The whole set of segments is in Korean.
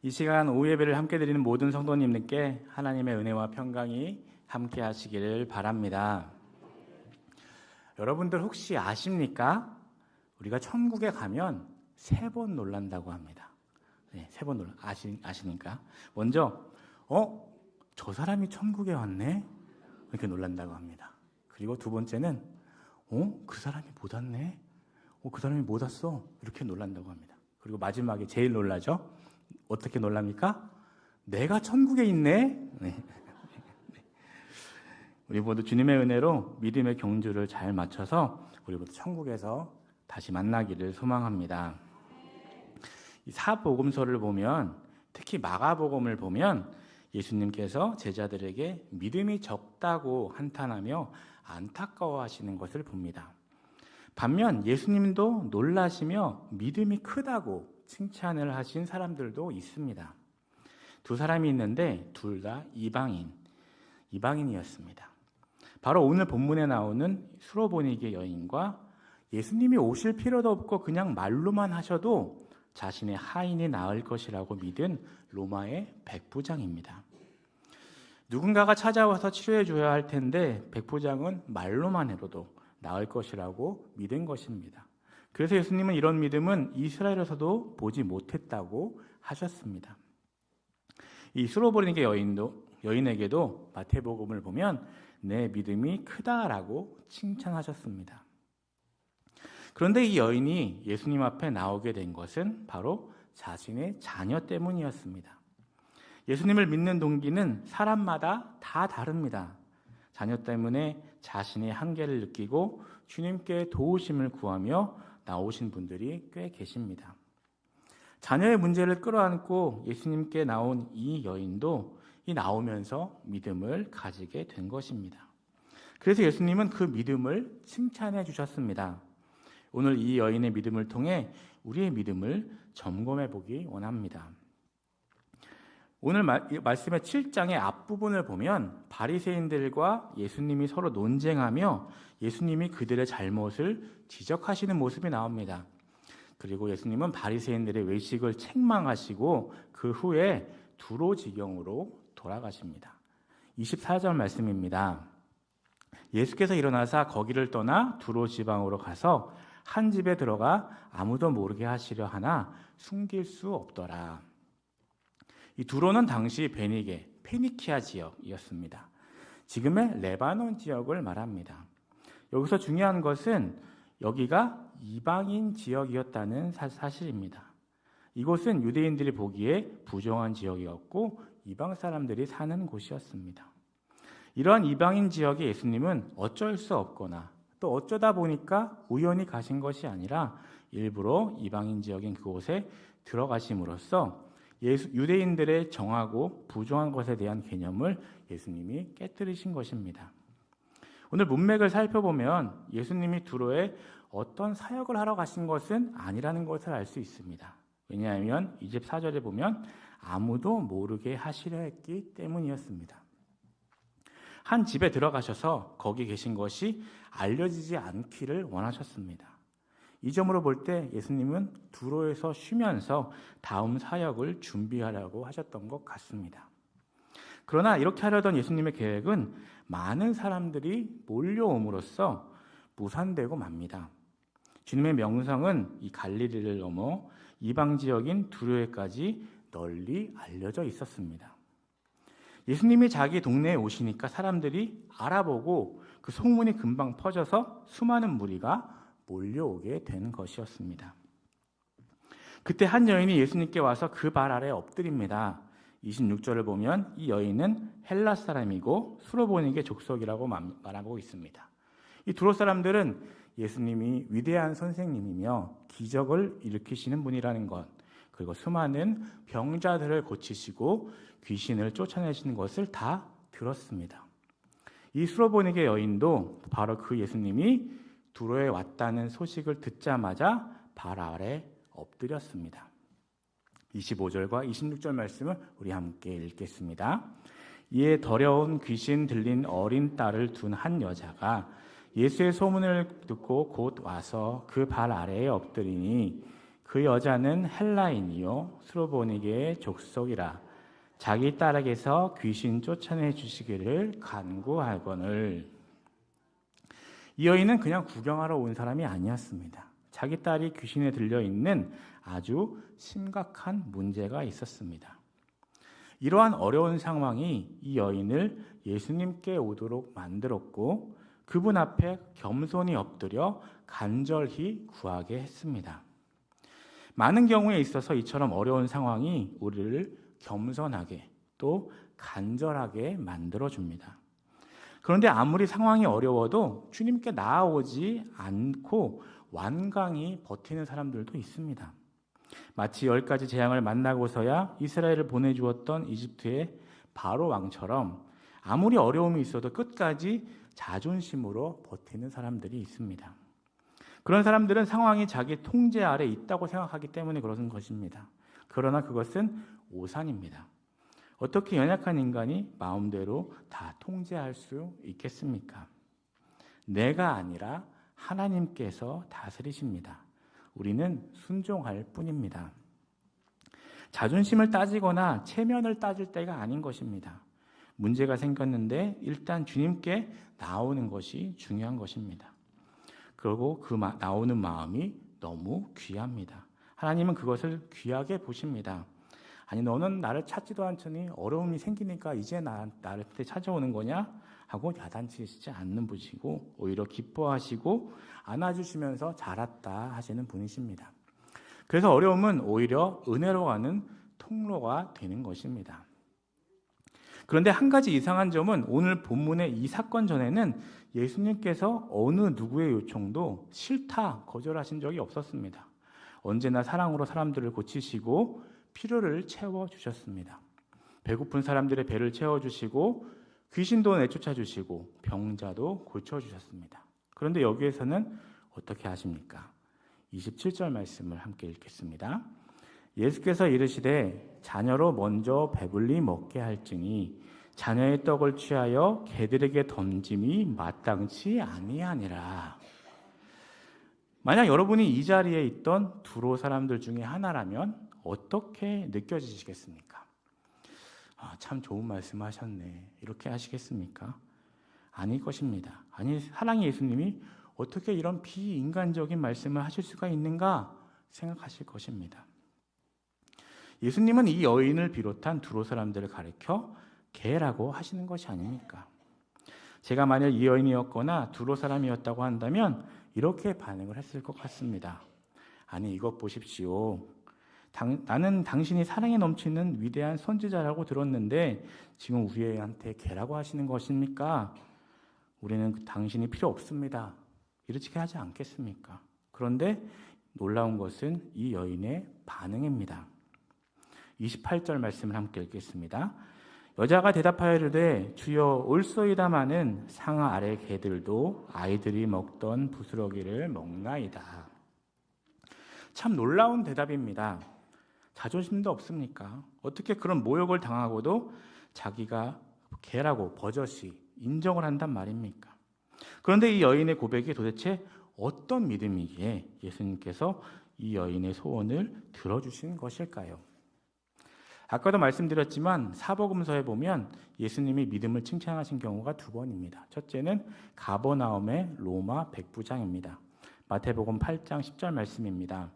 이 시간 오후 예배를 함께 드리는 모든 성도님들께 하나님의 은혜와 평강이 함께 하시기를 바랍니다. 여러분들 혹시 아십니까? 우리가 천국에 가면 3번 놀란다고 합니다. 네, 3번 놀라. 아시니까? 먼저 저 사람이 천국에 왔네? 이렇게 놀란다고 합니다. 그리고 두 번째는 그 사람이 못 왔네? 그 사람이 못 왔어? 이렇게 놀란다고 합니다. 그리고 마지막에 제일 놀라죠? 어떻게 놀랍니까? 내가 천국에 있네? 네. 우리 모두 주님의 은혜로 믿음의 경주를 잘 맞춰서 우리 모두 천국에서 다시 만나기를 소망합니다. 이 사복음서를 보면, 특히 마가복음을 보면 예수님께서 제자들에게 믿음이 적다고 한탄하며 안타까워하시는 것을 봅니다. 반면 예수님도 놀라시며 믿음이 크다고 칭찬을 하신 사람들도 있습니다. 두 사람이 있는데 둘 다 이방인이었습니다. 바로 오늘 본문에 나오는 수로보니게 여인과 예수님이 오실 필요도 없고 그냥 말로만 하셔도 자신의 하인이 나을 것이라고 믿은 로마의 백부장입니다. 누군가가 찾아와서 치료해 줘야 할 텐데 백부장은 말로만 해도 나을 것이라고 믿은 것입니다. 그래서 예수님은 이런 믿음은 이스라엘에서도 보지 못했다고 하셨습니다. 이 수로보니게 여인에게도 마태복음을 보면 내 믿음이 크다라고 칭찬하셨습니다. 그런데 이 여인이 예수님 앞에 나오게 된 것은 바로 자신의 자녀 때문이었습니다. 예수님을 믿는 동기는 사람마다 다 다릅니다. 자녀 때문에 자신의 한계를 느끼고 주님께 도우심을 구하며 나오신 분들이 꽤 계십니다. 자녀의 문제를 끌어안고 예수님께 나온 이 여인도 나오면서 믿음을 가지게 된 것입니다. 그래서 예수님은 그 믿음을 칭찬해 주셨습니다. 오늘 이 여인의 믿음을 통해 우리의 믿음을 점검해 보기 원합니다. 오늘 말씀의 7장의 앞부분을 보면 바리새인들과 예수님이 서로 논쟁하며 예수님이 그들의 잘못을 지적하시는 모습이 나옵니다. 그리고 예수님은 바리새인들의 외식을 책망하시고 그 후에 두로 지경으로 돌아가십니다. 24절 말씀입니다. 예수께서 일어나사 거기를 떠나 두로 지방으로 가서 한 집에 들어가 아무도 모르게 하시려 하나 숨길 수 없더라. 이 두로는 당시 페니키아 지역이었습니다. 지금의 레바논 지역을 말합니다. 여기서 중요한 것은 여기가 이방인 지역이었다는 사실입니다. 이곳은 유대인들이 보기에 부정한 지역이었고 이방 사람들이 사는 곳이었습니다. 이러한 이방인 지역에 예수님은 어쩔 수 없거나 또 어쩌다 보니까 우연히 가신 것이 아니라 일부러 이방인 지역인 그곳에 들어가심으로써 유대인들의 정하고 부정한 것에 대한 개념을 예수님이 깨뜨리신 것입니다. 오늘 문맥을 살펴보면 예수님이 두로에 어떤 사역을 하러 가신 것은 아니라는 것을 알 수 있습니다. 왜냐하면 24절에 보면 아무도 모르게 하시려 했기 때문이었습니다. 한 집에 들어가셔서 거기 계신 것이 알려지지 않기를 원하셨습니다. 이 점으로 볼 때 예수님은 두로에서 쉬면서 다음 사역을 준비하려고 하셨던 것 같습니다. 그러나 이렇게 하려던 예수님의 계획은 많은 사람들이 몰려옴으로써 무산되고 맙니다. 주님의 명성은 이 갈릴리를 넘어 이방 지역인 두로에까지 널리 알려져 있었습니다. 예수님이 자기 동네에 오시니까 사람들이 알아보고 그 소문이 금방 퍼져서 수많은 무리가 몰려오게 된 것이었습니다. 그때 한 여인이 예수님께 와서 그 발 아래 엎드립니다. 26절을 보면 이 여인은 헬라 사람이고 수로보니게 족속이라고 말하고 있습니다. 이 두로 사람들은 예수님이 위대한 선생님이며 기적을 일으키시는 분이라는 것, 그리고 수많은 병자들을 고치시고 귀신을 쫓아내시는 것을 다 들었습니다. 이 수로보니게 여인도 바로 그 예수님이 두로에 왔다는 소식을 듣자마자 발 아래 엎드렸습니다. 25절과 26절 말씀을 우리 함께 읽겠습니다. 이에 더러운 귀신 들린 어린 딸을 둔 한 여자가 예수의 소문을 듣고 곧 와서 그 발 아래에 엎드리니 그 여자는 헬라인이요 수로보니게의 족속이라. 자기 딸에게서 귀신 쫓아내 주시기를 간구하거늘. 이 여인은 그냥 구경하러 온 사람이 아니었습니다. 자기 딸이 귀신에 들려 있는 아주 심각한 문제가 있었습니다. 이러한 어려운 상황이 이 여인을 예수님께 오도록 만들었고 그분 앞에 겸손히 엎드려 간절히 구하게 했습니다. 많은 경우에 있어서 이처럼 어려운 상황이 우리를 겸손하게 또 간절하게 만들어줍니다. 그런데 아무리 상황이 어려워도 주님께 나아오지 않고 완강히 버티는 사람들도 있습니다. 마치 10가지 재앙을 만나고서야 이스라엘을 보내주었던 이집트의 바로 왕처럼 아무리 어려움이 있어도 끝까지 자존심으로 버티는 사람들이 있습니다. 그런 사람들은 상황이 자기 통제 아래 있다고 생각하기 때문에 그러는 것입니다. 그러나 그것은 오산입니다. 어떻게 연약한 인간이 마음대로 다 통제할 수 있겠습니까? 내가 아니라 하나님께서 다스리십니다. 우리는 순종할 뿐입니다. 자존심을 따지거나 체면을 따질 때가 아닌 것입니다. 문제가 생겼는데 일단 주님께 나오는 것이 중요한 것입니다. 그리고 나오는 마음이 너무 귀합니다. 하나님은 그것을 귀하게 보십니다. 아니 너는 나를 찾지도 않더니 어려움이 생기니까 이제 나를 찾아오는 거냐? 하고 야단치시지 않는 분이시고 오히려 기뻐하시고 안아주시면서 잘 왔다 하시는 분이십니다. 그래서 어려움은 오히려 은혜로 가는 통로가 되는 것입니다. 그런데 한 가지 이상한 점은 오늘 본문의 이 사건 전에는 예수님께서 어느 누구의 요청도 싫다 거절하신 적이 없었습니다. 언제나 사랑으로 사람들을 고치시고 필요를 채워주셨습니다. 배고픈 사람들의 배를 채워주시고 귀신도 내쫓아 주시고 병자도 고쳐주셨습니다. 그런데 여기에서는 어떻게 하십니까? 27절 말씀을 함께 읽겠습니다. 예수께서 이르시되 자녀로 먼저 배불리 먹게 할지니 자녀의 떡을 취하여 개들에게 던짐이 마땅치 아니하니라. 만약 여러분이 이 자리에 있던 두로 사람들 중에 하나라면 어떻게 느껴지시겠습니까? 참 좋은 말씀 하셨네. 이렇게 하시겠습니까? 아닐 것입니다. 아니, 사랑의 예수님이 어떻게 이런 비인간적인 말씀을 하실 수가 있는가 생각하실 것입니다. 예수님은 이 여인을 비롯한 두로 사람들을 가리켜 개라고 하시는 것이 아닙니까? 제가 만약 이 여인이었거나 두로 사람이었다고 한다면 이렇게 반응을 했을 것 같습니다. 아니, 이것 보십시오. 나는 당신이 사랑에 넘치는 위대한 선지자라고 들었는데 지금 우리한테 개라고 하시는 것입니까? 우리는 당신이 필요 없습니다. 이렇게 하지 않겠습니까? 그런데 놀라운 것은 이 여인의 반응입니다. 28절 말씀을 함께 읽겠습니다. 여자가 대답하여 이르되 주여 올소이다마는 상아 아래 개들도 아이들이 먹던 부스러기를 먹나이다. 참 놀라운 대답입니다. 자존심도 없습니까? 어떻게 그런 모욕을 당하고도 자기가 개라고 버젓이 인정을 한단 말입니까? 그런데 이 여인의 고백이 도대체 어떤 믿음이기에 예수님께서 이 여인의 소원을 들어주신 것일까요? 아까도 말씀드렸지만 사복음서에 보면 예수님이 믿음을 칭찬하신 경우가 2번입니다. 첫째는 가버나움의 로마 백부장입니다. 마태복음 8장 10절 말씀입니다.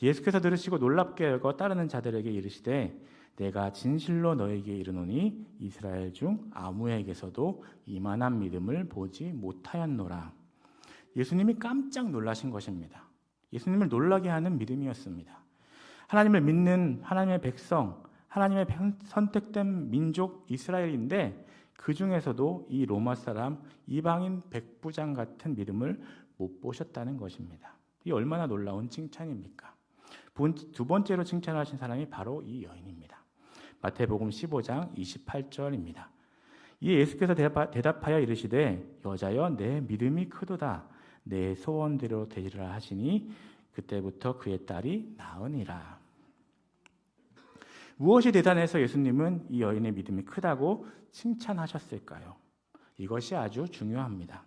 예수께서 들으시고 놀랍게 여겨 따르는 자들에게 이르시되 내가 진실로 너에게 이르노니 이스라엘 중 아무에게서도 이만한 믿음을 보지 못하였노라. 예수님이 깜짝 놀라신 것입니다. 예수님을 놀라게 하는 믿음이었습니다. 하나님을 믿는 하나님의 백성, 하나님의 선택된 민족 이스라엘인데 그 중에서도 이 로마 사람 이방인 백부장 같은 믿음을 못 보셨다는 것입니다. 이 얼마나 놀라운 칭찬입니까? 2번째로 칭찬하신 사람이 바로 이 여인입니다. 마태복음 15장 28절입니다. 이에 예수께서 대답하여 이르시되 여자여 내 믿음이 크도다. 내 소원대로 되리라 하시니 그때부터 그의 딸이 나으니라. 무엇이 대단해서 예수님은 이 여인의 믿음이 크다고 칭찬하셨을까요? 이것이 아주 중요합니다.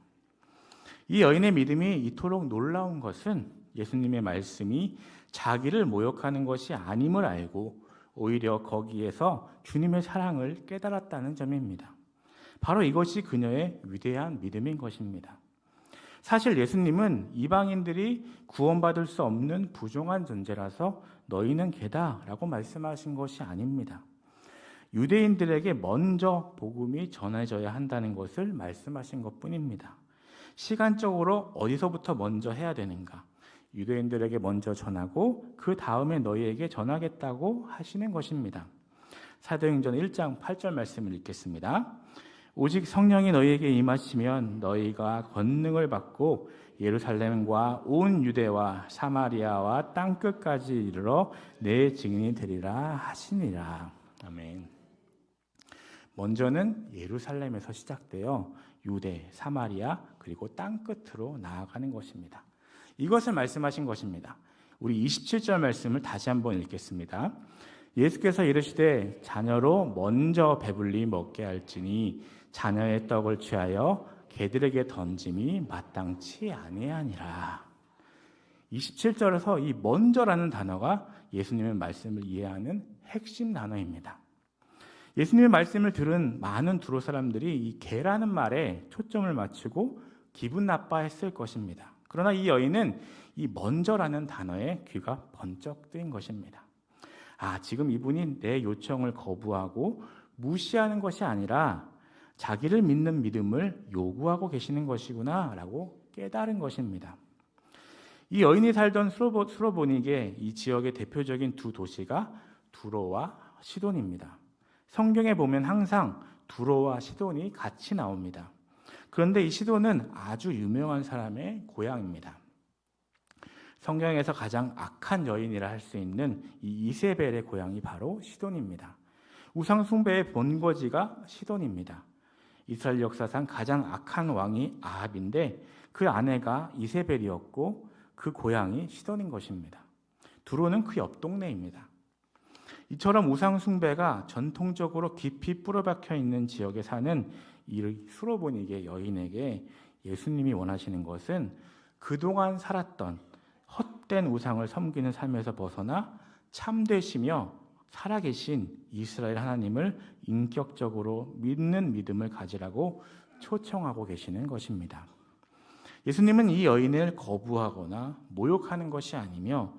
이 여인의 믿음이 이토록 놀라운 것은 예수님의 말씀이 자기를 모욕하는 것이 아님을 알고 오히려 거기에서 주님의 사랑을 깨달았다는 점입니다. 바로 이것이 그녀의 위대한 믿음인 것입니다. 사실 예수님은 이방인들이 구원받을 수 없는 부정한 존재라서 너희는 개다라고 말씀하신 것이 아닙니다. 유대인들에게 먼저 복음이 전해져야 한다는 것을 말씀하신 것뿐입니다. 시간적으로 어디서부터 먼저 해야 되는가? 유대인들에게 먼저 전하고 그 다음에 너희에게 전하겠다고 하시는 것입니다. 사도행전 1장 8절 말씀을 읽겠습니다. 오직 성령이 너희에게 임하시면 너희가 권능을 받고 예루살렘과 온 유대와 사마리아와 땅끝까지 이르러 내 증인이 되리라 하시니라. 아멘. 먼저는 예루살렘에서 시작되어 유대, 사마리아 그리고 땅끝으로 나아가는 것입니다. 이것을 말씀하신 것입니다. 우리 27절 말씀을 다시 한번 읽겠습니다. 예수께서 이르시되 자녀로 먼저 배불리 먹게 할지니 자녀의 떡을 취하여 개들에게 던짐이 마땅치 아니하니라. 27절에서 이 먼저라는 단어가 예수님의 말씀을 이해하는 핵심 단어입니다. 예수님의 말씀을 들은 많은 두로 사람들이 이 개라는 말에 초점을 맞추고 기분 나빠했을 것입니다. 그러나 이 여인은 이 먼저라는 단어에 귀가 번쩍 뜨인 것입니다. 지금 이분이 내 요청을 거부하고 무시하는 것이 아니라 자기를 믿는 믿음을 요구하고 계시는 것이구나 라고 깨달은 것입니다. 이 여인이 살던 수로보닉의 이 지역의 대표적인 두 도시가 두로와 시돈입니다. 성경에 보면 항상 두로와 시돈이 같이 나옵니다. 그런데 이 시돈은 아주 유명한 사람의 고향입니다. 성경에서 가장 악한 여인이라 할 수 있는 이 이세벨의 고향이 바로 시돈입니다. 우상 숭배의 본거지가 시돈입니다. 이스라엘 역사상 가장 악한 왕이 아합인데 그 아내가 이세벨이었고 그 고향이 시돈인 것입니다. 두로는 그 옆 동네입니다. 이처럼 우상 숭배가 전통적으로 깊이 뿌려박혀 있는 지역에 사는 이 수로보닉의 여인에게 예수님이 원하시는 것은 그동안 살았던 헛된 우상을 섬기는 삶에서 벗어나 참되시며 살아계신 이스라엘 하나님을 인격적으로 믿는 믿음을 가지라고 초청하고 계시는 것입니다. 예수님은 이 여인을 거부하거나 모욕하는 것이 아니며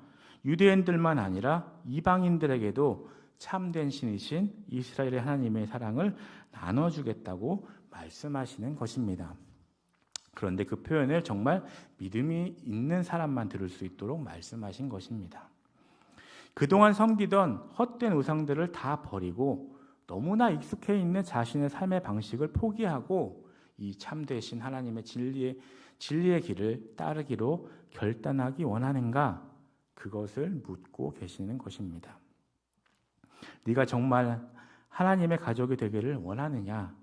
유대인들만 아니라 이방인들에게도 참된 신이신 이스라엘의 하나님의 사랑을 나눠주겠다고 말씀하시는 것입니다. 그런데 그 표현을 정말 믿음이 있는 사람만 들을 수 있도록 말씀하신 것입니다. 그동안 섬기던 헛된 우상들을 다 버리고 너무나 익숙해 있는 자신의 삶의 방식을 포기하고 이 참되신 하나님의 진리의 길을 따르기로 결단하기 원하는가? 그것을 묻고 계시는 것입니다. 네가 정말 하나님의 가족이 되기를 원하느냐?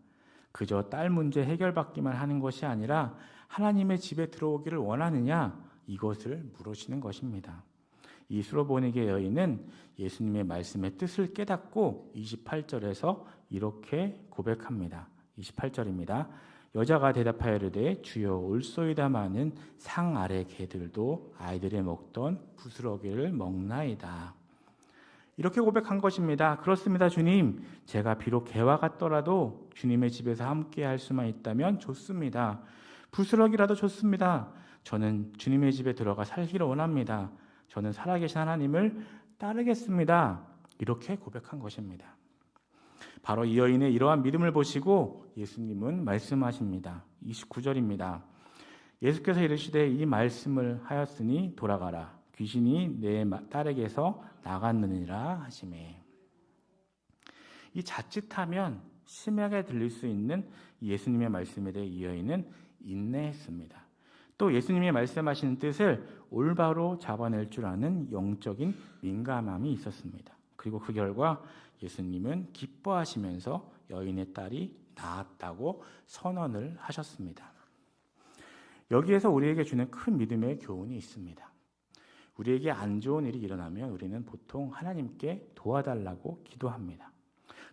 그저 딸 문제 해결받기만 하는 것이 아니라 하나님의 집에 들어오기를 원하느냐? 이것을 물으시는 것입니다. 이 수로보닉의 여인은 예수님의 말씀의 뜻을 깨닫고 28절에서 이렇게 고백합니다. 28절입니다. 여자가 대답하여 이르되 주여 올소이다마는 상 아래 개들도 아이들이 먹던 부스러기를 먹나이다. 이렇게 고백한 것입니다. 그렇습니다, 주님. 제가 비록 개와 같더라도 주님의 집에서 함께 할 수만 있다면 좋습니다. 부스러기라도 좋습니다. 저는 주님의 집에 들어가 살기를 원합니다. 저는 살아계신 하나님을 따르겠습니다. 이렇게 고백한 것입니다. 바로 이 여인의 이러한 믿음을 보시고 예수님은 말씀하십니다. 29절입니다. 예수께서 이르시되 이 말씀을 하였으니 돌아가라. 귀신이 내 딸에게서 나갔느니라 하시매. 이 자칫하면 심하게 들릴 수 있는 예수님의 말씀에 대해 이 여인은 인내했습니다. 또 예수님이 말씀하시는 뜻을 올바로 잡아낼 줄 아는 영적인 민감함이 있었습니다. 그리고 그 결과 예수님은 기뻐하시면서 여인의 딸이 나았다고 선언을 하셨습니다. 여기에서 우리에게 주는 큰 믿음의 교훈이 있습니다. 우리에게 안 좋은 일이 일어나면 우리는 보통 하나님께 도와달라고 기도합니다.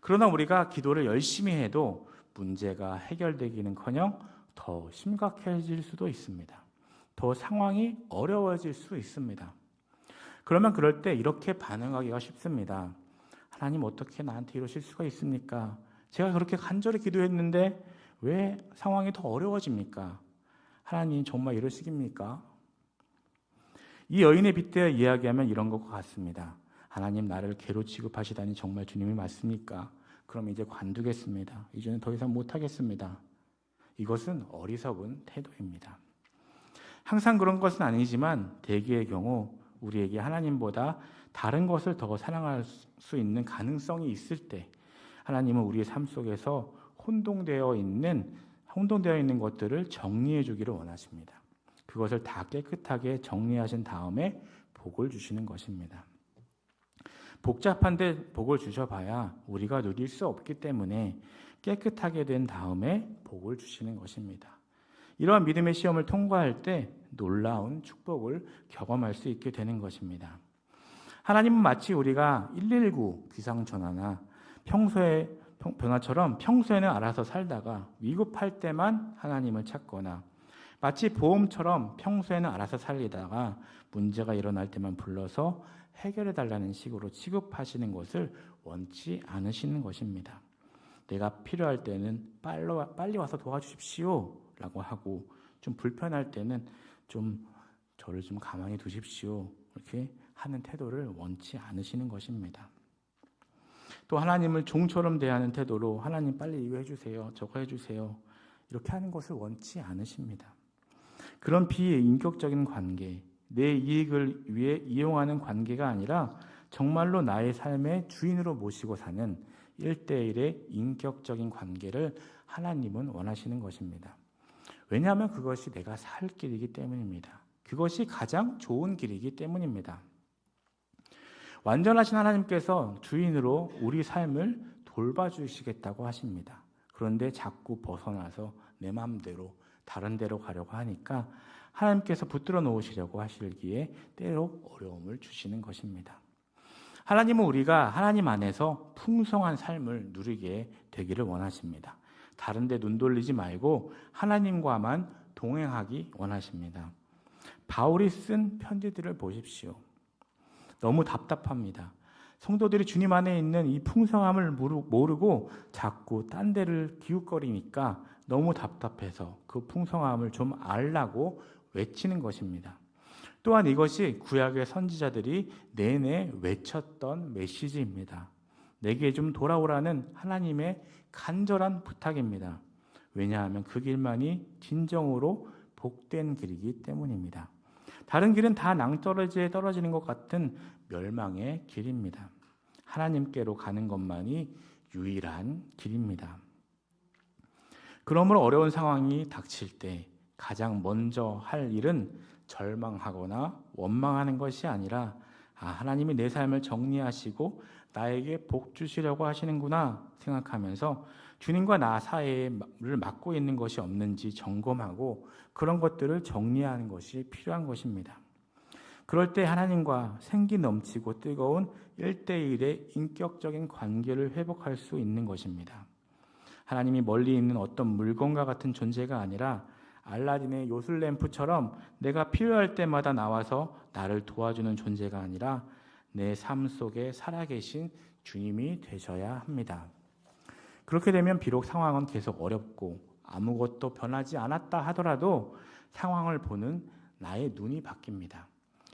그러나 우리가 기도를 열심히 해도 문제가 해결되기는커녕 더 심각해질 수도 있습니다. 더 상황이 어려워질 수 있습니다. 그러면 그럴 때 이렇게 반응하기가 쉽습니다. 하나님, 어떻게 나한테 이러실 수가 있습니까? 제가 그렇게 간절히 기도했는데 왜 상황이 더 어려워집니까? 하나님, 정말 이러시깁니까? 이 여인의 빗대어 이야기하면 이런 것과 같습니다. 하나님, 나를 개로 취급하시다니 정말 주님이 맞습니까? 그럼 이제 관두겠습니다. 이제는 더 이상 못하겠습니다. 이것은 어리석은 태도입니다. 항상 그런 것은 아니지만 대개의 경우 우리에게 하나님보다 다른 것을 더 사랑할 수 있는 가능성이 있을 때 하나님은 우리의 삶 속에서 혼동되어 있는 것들을 정리해 주기를 원하십니다. 그것을 다 깨끗하게 정리하신 다음에 복을 주시는 것입니다. 복잡한데 복을 주셔봐야 우리가 누릴 수 없기 때문에 깨끗하게 된 다음에 복을 주시는 것입니다. 이러한 믿음의 시험을 통과할 때 놀라운 축복을 경험할 수 있게 되는 것입니다. 하나님은 마치 우리가 119 비상전화나 평소의 변화처럼 평소에는 알아서 살다가 위급할 때만 하나님을 찾거나 마치 보험처럼 평소에는 알아서 살리다가 문제가 일어날 때만 불러서 해결해 달라는 식으로 취급하시는 것을 원치 않으시는 것입니다. 내가 필요할 때는 빨리 와서 도와주십시오 라고 하고 좀 불편할 때는 좀 저를 좀 가만히 두십시오 이렇게 하는 태도를 원치 않으시는 것입니다. 또 하나님을 종처럼 대하는 태도로 하나님 빨리 이거 해주세요, 저거 해주세요 이렇게 하는 것을 원치 않으십니다. 그런 비인격적인 관계, 내 이익을 위해 이용하는 관계가 아니라 정말로 나의 삶의 주인으로 모시고 사는 1대1의 인격적인 관계를 하나님은 원하시는 것입니다. 왜냐하면 그것이 내가 살 길이기 때문입니다. 그것이 가장 좋은 길이기 때문입니다. 완전하신 하나님께서 주인으로 우리 삶을 돌봐주시겠다고 하십니다. 그런데 자꾸 벗어나서 내 마음대로 다른 데로 가려고 하니까 하나님께서 붙들어 놓으시려고 하시기에 때로 어려움을 주시는 것입니다. 하나님은 우리가 하나님 안에서 풍성한 삶을 누리게 되기를 원하십니다. 다른 데 눈 돌리지 말고 하나님과만 동행하기 원하십니다. 바울이 쓴 편지들을 보십시오. 너무 답답합니다. 성도들이 주님 안에 있는 이 풍성함을 모르고 자꾸 딴 데를 기웃거리니까 너무 답답해서 그 풍성함을 좀 알라고 외치는 것입니다. 또한 이것이 구약의 선지자들이 내내 외쳤던 메시지입니다. 내게 좀 돌아오라는 하나님의 간절한 부탁입니다. 왜냐하면 그 길만이 진정으로 복된 길이기 때문입니다. 다른 길은 다 낭떠러지에 떨어지는 것 같은 멸망의 길입니다. 하나님께로 가는 것만이 유일한 길입니다. 그러므로 어려운 상황이 닥칠 때 가장 먼저 할 일은 절망하거나 원망하는 것이 아니라 하나님이 내 삶을 정리하시고 나에게 복 주시려고 하시는구나 생각하면서 주님과 나 사이를 막고 있는 것이 없는지 점검하고 그런 것들을 정리하는 것이 필요한 것입니다. 그럴 때 하나님과 생기 넘치고 뜨거운 1대1의 인격적인 관계를 회복할 수 있는 것입니다. 하나님이 멀리 있는 어떤 물건과 같은 존재가 아니라 알라딘의 요술램프처럼 내가 필요할 때마다 나와서 나를 도와주는 존재가 아니라 내 삶 속에 살아계신 주님이 되셔야 합니다. 그렇게 되면 비록 상황은 계속 어렵고 아무것도 변하지 않았다 하더라도 상황을 보는 나의 눈이 바뀝니다.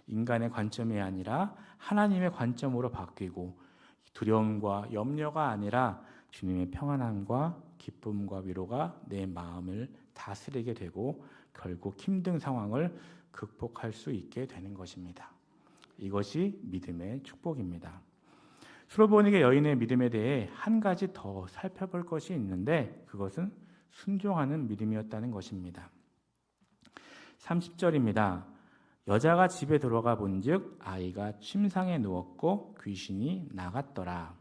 인간의 관점이 아니라 하나님의 관점으로 바뀌고 두려움과 염려가 아니라 주님의 평안함과 기쁨과 위로가 내 마음을 다스리게 되고 결국 힘든 상황을 극복할 수 있게 되는 것입니다. 이것이 믿음의 축복입니다. 수로보니게 여인의 믿음에 대해 한 가지 더 살펴볼 것이 있는데 그것은 순종하는 믿음이었다는 것입니다. 30절입니다. 여자가 집에 들어가 본즉 아이가 침상에 누웠고 귀신이 나갔더라.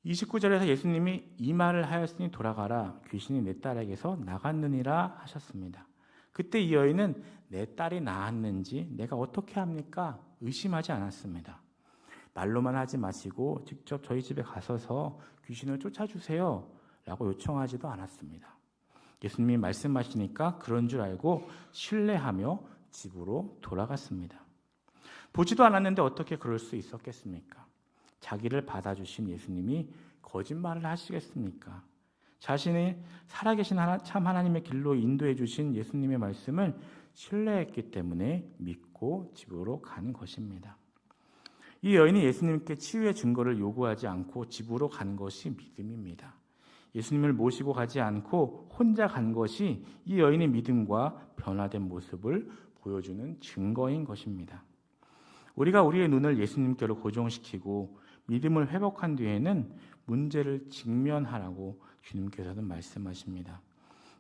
29절에서 예수님이 이 말을 하였으니 돌아가라 귀신이 내 딸에게서 나갔느니라 하셨습니다. 그때 이 여인은 내 딸이 나았는지 내가 어떻게 합니까? 의심하지 않았습니다. 말로만 하지 마시고 직접 저희 집에 가셔서 귀신을 쫓아주세요 라고 요청하지도 않았습니다. 예수님이 말씀하시니까 그런 줄 알고 신뢰하며 집으로 돌아갔습니다. 보지도 않았는데 어떻게 그럴 수 있었겠습니까? 자기를 받아주신 예수님이 거짓말을 하시겠습니까? 자신이 살아계신 참 하나님의 길로 인도해 주신 예수님의 말씀을 신뢰했기 때문에 믿고 집으로 간 것입니다. 이 여인이 예수님께 치유의 증거를 요구하지 않고 집으로 간 것이 믿음입니다. 예수님을 모시고 가지 않고 혼자 간 것이 이 여인의 믿음과 변화된 모습을 보여주는 증거인 것입니다. 우리가 우리의 눈을 예수님께로 고정시키고 믿음을 회복한 뒤에는 문제를 직면하라고 주님께서는 말씀하십니다.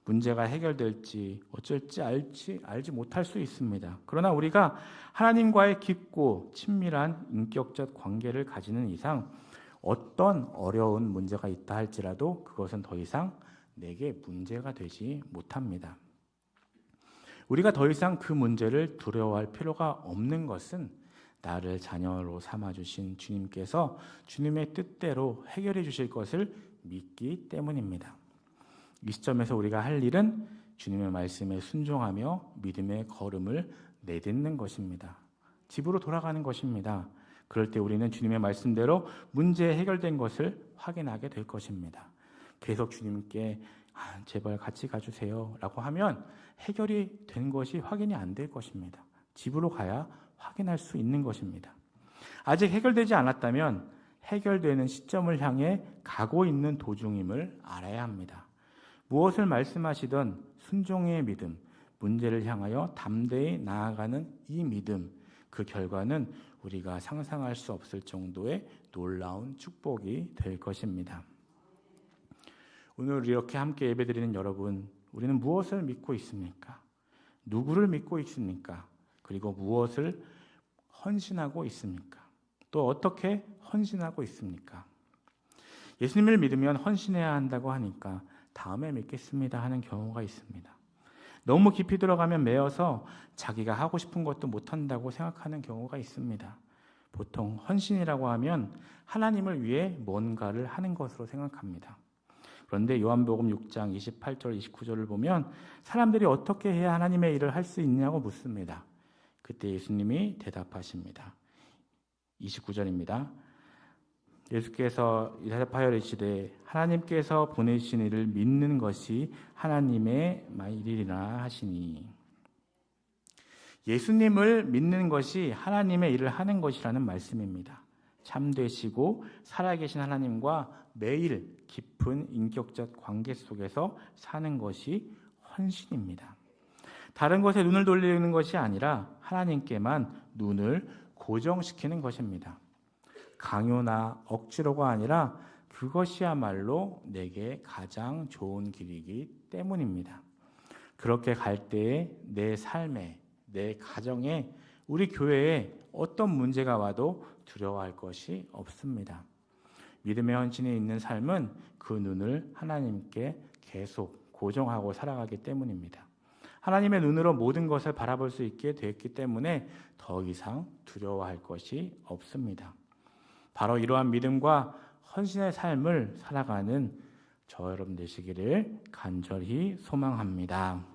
문제가 해결될지 어쩔지 알지 못할 수 있습니다. 그러나 우리가 하나님과의 깊고 친밀한 인격적 관계를 가지는 이상 어떤 어려운 문제가 있다 할지라도 그것은 더 이상 내게 문제가 되지 못합니다. 우리가 더 이상 그 문제를 두려워할 필요가 없는 것은 나를 자녀로 삼아주신 주님께서 주님의 뜻대로 해결해 주실 것을 믿기 때문입니다. 이 시점에서 우리가 할 일은 주님의 말씀에 순종하며 믿음의 걸음을 내딛는 것입니다. 집으로 돌아가는 것입니다. 그럴 때 우리는 주님의 말씀대로 문제 해결된 것을 확인하게 될 것입니다. 계속 주님께 제발 같이 가주세요 라고 하면 해결이 된 것이 확인이 안 될 것입니다. 집으로 가야 확인할 수 있는 것입니다. 아직 해결되지 않았다면 해결되는 시점을 향해 가고 있는 도중임을 알아야 합니다. 무엇을 말씀하시던 순종의 믿음, 문제를 향하여 담대히 나아가는 이 믿음, 그 결과는 우리가 상상할 수 없을 정도의 놀라운 축복이 될 것입니다. 오늘 이렇게 함께 예배드리는 여러분, 우리는 무엇을 믿고 있습니까? 누구를 믿고 있습니까? 그리고 무엇을 헌신하고 있습니까? 또 어떻게 헌신하고 있습니까? 예수님을 믿으면 헌신해야 한다고 하니까 다음에 믿겠습니다 하는 경우가 있습니다. 너무 깊이 들어가면 매여서 자기가 하고 싶은 것도 못한다고 생각하는 경우가 있습니다. 보통 헌신이라고 하면 하나님을 위해 뭔가를 하는 것으로 생각합니다. 그런데 요한복음 6장 28절 29절을 보면 사람들이 어떻게 해야 하나님의 일을 할 수 있냐고 묻습니다. 그때 예수님이 대답하십니다. 29절입니다. 예수께서 대답하여 이르시되 하나님께서 보내신 이를 믿는 것이 하나님의 일이라 하시니, 예수님을 믿는 것이 하나님의 일을 하는 것이라는 말씀입니다. 참되시고 살아계신 하나님과 매일 깊은 인격적 관계 속에서 사는 것이 헌신입니다. 다른 것에 눈을 돌리는 것이 아니라 하나님께만 눈을 고정시키는 것입니다. 강요나 억지로가 아니라 그것이야말로 내게 가장 좋은 길이기 때문입니다. 그렇게 갈 때에 내 삶에, 내 가정에, 우리 교회에 어떤 문제가 와도 두려워할 것이 없습니다. 믿음의 헌신이 있는 삶은 그 눈을 하나님께 계속 고정하고 살아가기 때문입니다. 하나님의 눈으로 모든 것을 바라볼 수 있게 됐기 때문에 더 이상 두려워할 것이 없습니다. 바로 이러한 믿음과 헌신의 삶을 살아가는 저 여러분 되시기를 간절히 소망합니다.